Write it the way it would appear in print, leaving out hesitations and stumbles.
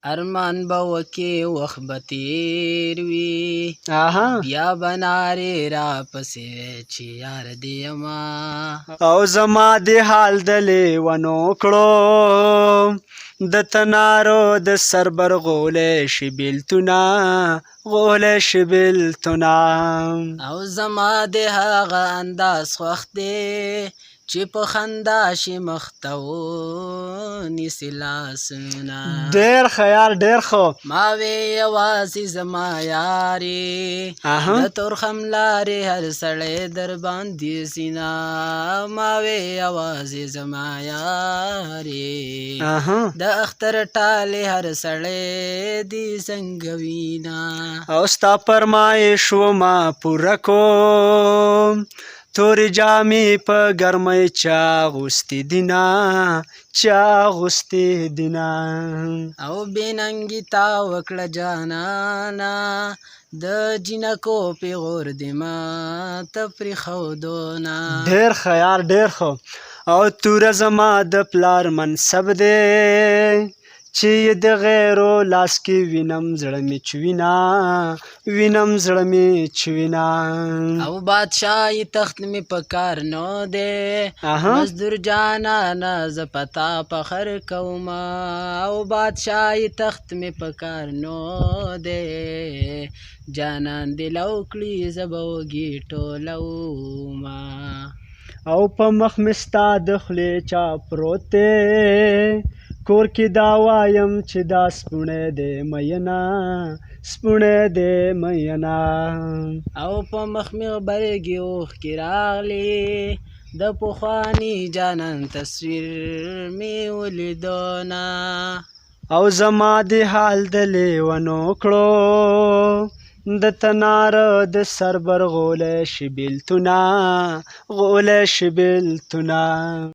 ارمان به وکې وخت به تېر وي آها بیا به نارې راپسې چې یار دې یمه او زما د حال د لیونو کړو د تنارو د سر برغولی شي بیلتونه غولی شي بیلتونه او زما د هغه انداز خوښ دی چې په خندا شي مخ ته ونیسي لاسونه ډېر ښه یار ډېر ښه ما وې یوازې زما یارې د تورخم لارې هر سړی در باندې سینا ما وې یوازې زما یارې د اختر ټالې هر سړی دې څنګه وینا او ستا فرمایش ومه پوره کوم تورې جامې په ګرمۍ چا اغوستې دینه چا اغوستې دینه او بې ننګي تا وکړه جانانه د جنکو پیغور دې ماته پرېښودونه ډېر ښه یار ډېر ښه او توره زما د پلار منصب دی چې د غیرو لاس کې وینم زړه مې چوینه وینم زړه مې چوینه او بادشاهي تخت مې په کار نه دی مزدور جانانه زه پتا فخر کومه او بادشاهي تخت مې په کار نه دی جانان دې لو کړي زه به وږي ټولومه او په مخ مې ستا د خولې چا پروت دی کور کې دا وایم چې دا سپوڼی دی مینه سپوڼی دی مینه او په مخ مې غبرګې اوښکې راغلې د پخواني جانان تصویر مې ولیدونه او زما د حال د لیونو کړو د تناره د سر برغولی شي بیلتونه غولی شي بیلتونه